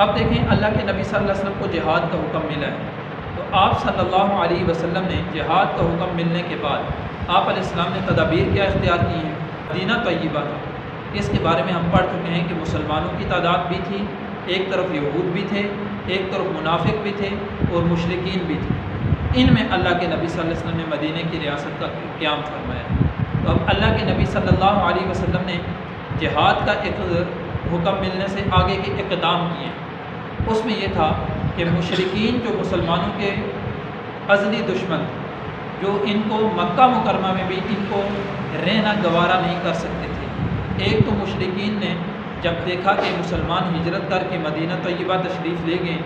اب دیکھیں اللہ کے نبی صلی اللہ علیہ وسلم کو جہاد کا حکم ملا ہے، تو آپ صلی اللہ علیہ وسلم نے جہاد کا حکم ملنے کے بعد آپ علیہ السلام نے تدابیر کیا اختیار کی ہیں؟ مدینہ طیبہ تھا، اس کے بارے میں ہم پڑھ چکے ہیں کہ مسلمانوں کی تعداد بھی تھی، ایک طرف یہود بھی تھے، ایک طرف منافق بھی تھے اور مشرکین بھی تھے۔ ان میں اللہ کے نبی صلی اللہ علیہ وسلم نے مدینہ کی ریاست کا قیام فرمایا۔ تو اب اللہ کے نبی صلی اللہ علیہ وسلم نے جہاد کا ایک حکم ملنے سے آگے کے اقدام کیے، اس میں یہ تھا کہ مشرکین جو مسلمانوں کے ازلی دشمن تھے، جو ان کو مکہ مکرمہ میں بھی ان کو رہنا گوارا نہیں کر سکتے تھے۔ ایک تو مشرکین نے جب دیکھا کہ مسلمان ہجرت کر کے مدینہ طیبہ تشریف لے گئے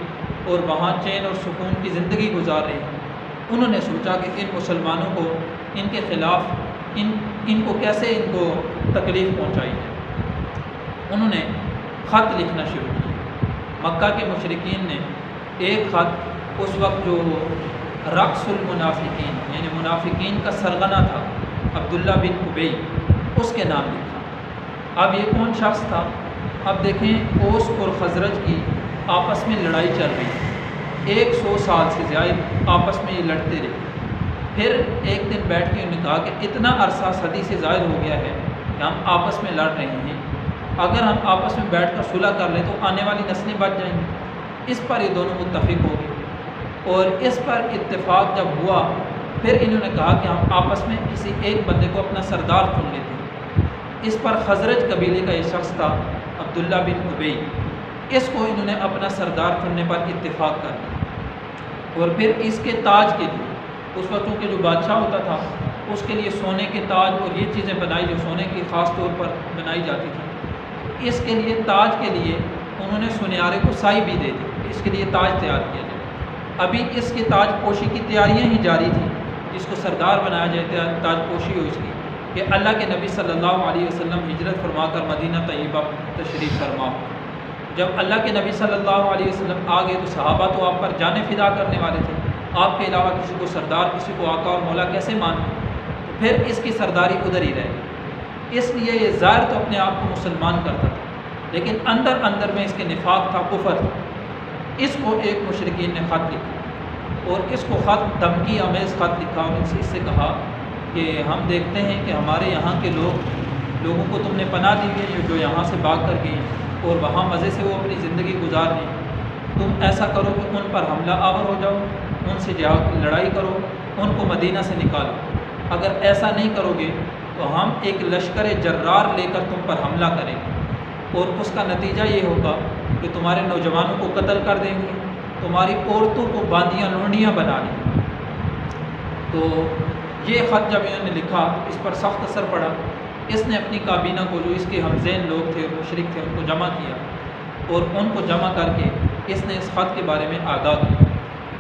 اور وہاں چین اور سکون کی زندگی گزار رہے ہیں، انہوں نے سوچا کہ ان مسلمانوں کو ان کے خلاف ان کو کیسے ان کو تکلیف پہنچائی ہے۔ انہوں نے خط لکھنا شروع کیا۔ مکہ کے مشرکین نے ایک خط اس وقت جو رقص المنافقین یعنی منافقین کا سرغنہ تھا عبداللہ بن ابی، اس کے نام لکھا۔ اب یہ کون شخص تھا؟ اب دیکھیں اوس اور خزرج کی آپس میں لڑائی چل رہی ہے، 100 سال سے زائد آپس میں یہ لڑتے رہے۔ پھر ایک دن بیٹھ کے انہوں نے کہا کہ اتنا عرصہ صدی سے زائد ہو گیا ہے کہ ہم آپس میں لڑ رہے ہیں، اگر ہم آپس میں بیٹھ کر صلح کر لیں تو آنے والی نسلیں بچ جائیں گی۔ اس پر یہ دونوں متفق ہو گئے اور اس پر اتفاق جب ہوا پھر انہوں نے کہا کہ ہم آپس میں کسی ایک بندے کو اپنا سردار چن لیتے ہیں۔ اس پر خزرج قبیلے کا یہ شخص تھا عبداللہ بن ابی، اس کو انہوں نے اپنا سردار چننے پر اتفاق کر دیا اور پھر اس کے تاج کے لیے، اس وقت کے جو بادشاہ ہوتا تھا اس کے لیے سونے کے تاج اور یہ چیزیں بنائی جو سونے کی خاص طور پر بنائی جاتی تھی، اس کے لیے تاج کے لیے انہوں نے سنیارے کو سائی بھی دے دی، اس کے لیے تاج تیار کیا جائے۔ ابھی اس کے تاج پوشی کی تیاریاں ہی جاری تھیں، جس کو سردار بنایا جائے، تاج پوشی ہو اس کی، کہ اللہ کے نبی صلی اللہ علیہ وسلم ہجرت فرما کر مدینہ طیبہ تشریف فرما۔ جب اللہ کے نبی صلی اللہ علیہ وسلم آ گئے تو صحابہ تو آپ پر جانیں فدا کرنے والے تھے، آپ کے علاوہ کسی کو سردار، کسی کو آقا اور مولا کیسے مان لیں؟ تو پھر اس کی سرداری ادھر ہی رہ گئی۔ اس لیے یہ ظاہر تو اپنے آپ کو مسلمان کرتا تھا، لیکن اندر اندر میں اس کے نفاق تھا، کفر تھا۔ اس کو ایک مشرکین نے خط لکھا اور اس کو خط دھمکی آمیز خط لکھا اور اس سے کہا کہ ہم دیکھتے ہیں کہ ہمارے یہاں کے لوگوں کو تم نے پناہ دی ہے جو یہاں سے بھاگ کر گئے اور وہاں مزے سے وہ اپنی زندگی گزار رہے ہیں۔ تم ایسا کرو کہ ان پر حملہ آور ہو جاؤ، ان سے لڑائی کرو، ان کو مدینہ سے نکالو۔ اگر ایسا نہیں کرو گے تو ہم ایک لشکر جرار لے کر تم پر حملہ کریں گے اور اس کا نتیجہ یہ ہوگا کہ تمہارے نوجوانوں کو قتل کر دیں گے، تمہاری عورتوں کو باندیاں لونڈیاں بنا لیں گے۔ تو یہ خط جب انہوں نے لکھا اس پر سخت اثر پڑا۔ اس نے اپنی کابینہ کو، جو اس کے ہمذین لوگ تھے اور مشرک تھے، ان کو جمع کیا اور ان کو جمع کر کے اس نے اس خط کے بارے میں آگاہ کیا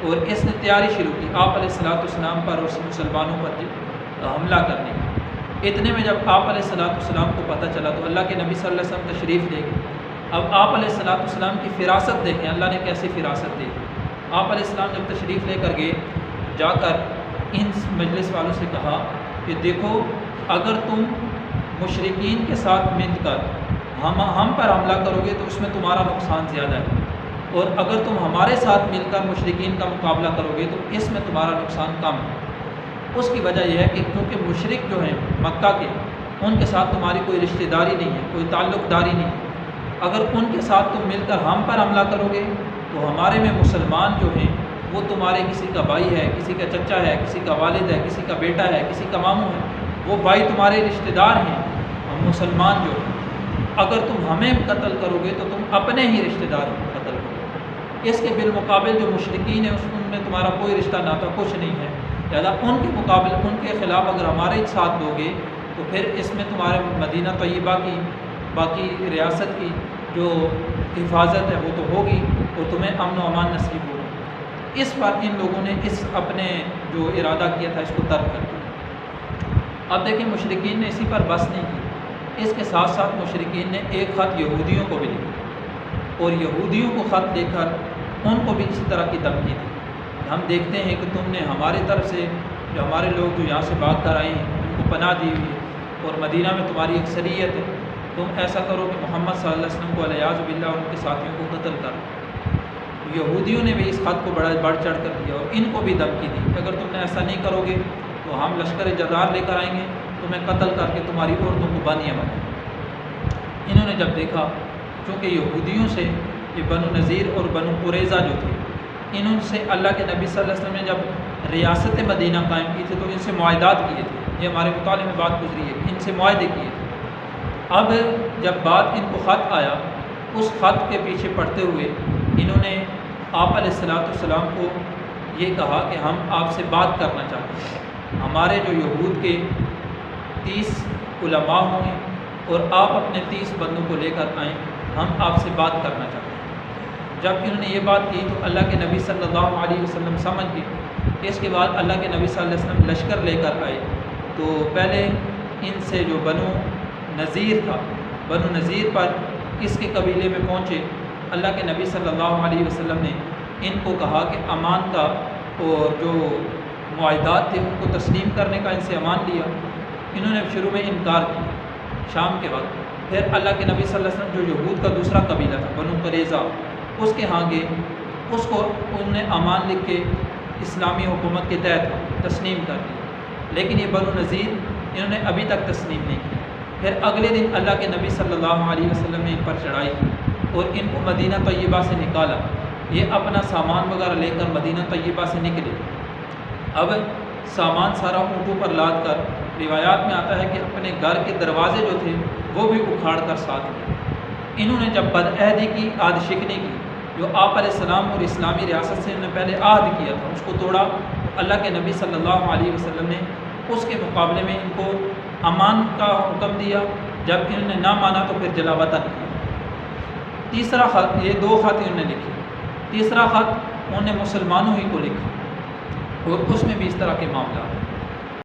اور اس نے تیاری شروع کی آپ علیہ السلام پر اور مسلمانوں پر حملہ کرنے کی۔ اتنے میں جب آپ علیہ السلام کو پتہ چلا تو اللہ کے نبی صلی اللہ علیہ وسلم تشریف لے گئے۔ اب آپ علیہ السلام کی فراست دیکھیں، اللہ نے کیسی فراست دی۔ آپ علیہ السلام جب تشریف لے کر گئے، جا کر ان مجلس والوں سے کہا کہ دیکھو، اگر تم مشرکین کے ساتھ مل کر ہم پر حملہ کرو گے تو اس میں تمہارا نقصان زیادہ ہے، اور اگر تم ہمارے ساتھ مل کر مشرکین کا مقابلہ کرو گے تو اس میں تمہارا نقصان کم ہے۔ اس کی وجہ یہ ہے کہ کیونکہ مشرک جو ہیں مکہ کے، ان کے ساتھ تمہاری کوئی رشتہ داری نہیں ہے، کوئی تعلق داری نہیں ہے۔ اگر ان کے ساتھ تم مل کر ہم پر حملہ کرو گے تو ہمارے میں مسلمان جو ہیں وہ تمہارے کسی کا بھائی ہے، کسی کا چچا ہے، کسی کا والد ہے، کسی کا بیٹا ہے، کسی کا ماموں ہے، وہ بھائی تمہارے رشتہ دار ہیں۔ ہم مسلمان جو ہیں، اگر تم ہمیں قتل کرو گے تو تم اپنے ہی رشتہ دار کو قتل کرو گے۔ اس کے بالمقابل جو مشرکین ہیں ان میں تمہارا کوئی رشتہ ناتا کچھ نہیں ہے، لہٰذا ان کے مقابل، ان کے خلاف اگر ہمارے ساتھ دو گے تو پھر اس میں تمہارے مدینہ طیبہ کی باقی ریاست کی جو حفاظت ہے وہ تو ہوگی اور تمہیں امن و امان نصیب ہوگا۔ اس پر ان لوگوں نے اس اپنے جو ارادہ کیا تھا اس کو ترک کر دیا۔ اب دیکھیں مشرکین نے اسی پر بس نہیں کی، اس کے ساتھ ساتھ مشرکین نے ایک خط یہودیوں کو بھی لکھا اور یہودیوں کو خط دے کر ان کو بھی اسی طرح کی دھمکی دی۔ ہم دیکھتے ہیں کہ تم نے ہماری طرف سے جو ہمارے لوگ جو یہاں سے بھاگ کر آئے ہیں ان کو پناہ دی ہوئی ہے اور مدینہ میں تمہاری اکثریت ہے، تم ایسا کرو کہ محمد صلی اللہ علیہ وسلم کو علیہ باللہ اور ان کے ساتھیوں کو قتل کر یہودیوں نے بھی اس خط کو بڑا بڑھ چڑھ کر دیا اور ان کو بھی دھمکی دی کہ اگر تم نے ایسا نہیں کرو گے تو ہم لشکر جرار لے کر آئیں گے، تمہیں قتل کر کے تمہاری عورتوں کو بانیاں بنائیں گے۔ انہوں نے جب دیکھا، چونکہ یہودیوں سے یہ بنو نذیر اور بنو قریظہ جو تھے، انہوں سے اللہ کے نبی صلی اللہ علیہ وسلم نے جب ریاست مدینہ قائم کی تھی تو ان سے معاہدات کیے تھے، یہ ہمارے مطالعے میں بات گزری ہے کہ ان سے معاہدے کیے تھے۔ اب جب بات ان کو خط آیا، اس خط کے پیچھے پڑتے ہوئے انہوں نے آپ علیہ السلام کو یہ کہا کہ ہم آپ سے بات کرنا چاہتے ہیں، ہمارے جو یہود کے 30 علماء ہوں گے اور آپ اپنے 30 بندوں کو لے کر آئیں، ہم آپ سے بات کرنا چاہتے ہیں۔ جب انہوں نے یہ بات کی تو اللہ کے نبی صلی اللہ علیہ وسلم سمجھ گئے کہ اس کے بعد اللہ کے نبی صلی اللہ علیہ وسلم لشکر لے کر آئے، تو پہلے ان سے جو بنو نذیر تھا، بنو نذیر پر اس کے قبیلے میں پہنچے، اللہ کے نبی صلی اللہ علیہ وسلم نے ان کو کہا کہ امان کا اور جو معاہدات تھے ان کو تسلیم کرنے کا ان سے امان لیا۔ انہوں نے شروع میں انکار کیا شام کے وقت، پھر اللہ کے نبی صلی اللہ علیہ وسلم جو یہود کا دوسرا قبیلہ تھا بنو قریظہ، اس کے ہاں گئے، اس کو انہوں نے امان لکھ کے اسلامی حکومت کے تحت تسلیم کر دیا، لیکن یہ بنو نذیر انہوں نے ابھی تک تسلیم نہیں کی۔ پھر اگلے دن اللہ کے نبی صلی اللہ علیہ وسلم نے ان پر چڑھائی کی اور ان کو مدینہ طیبہ سے نکالا۔ یہ اپنا سامان وغیرہ لے کر مدینہ طیبہ سے نکلے۔ اب سامان سارا اونٹوں پر لاد کر، روایات میں آتا ہے کہ اپنے گھر کے دروازے جو تھے وہ بھی اکھاڑ کر ساتھ لے۔ انہوں نے جب بدعہدی کی، عہد شکنی کی، جو آپ علیہ السلام اور اسلامی ریاست سے انہوں نے پہلے عہد کیا تھا، اس کو توڑا۔ اللہ کے نبی صلی اللہ علیہ وسلم نے اس کے مقابلے میں ان کو امان کا حکم دیا۔ جب انہوں نے نہ مانا تو پھر جلا وطن کیا۔ تیسرا خط، یہ 2 خط انہوں نے لکھے، تیسرا خط انہوں نے مسلمانوں ہی کو لکھا اور اس میں بھی اس طرح کے معاملات۔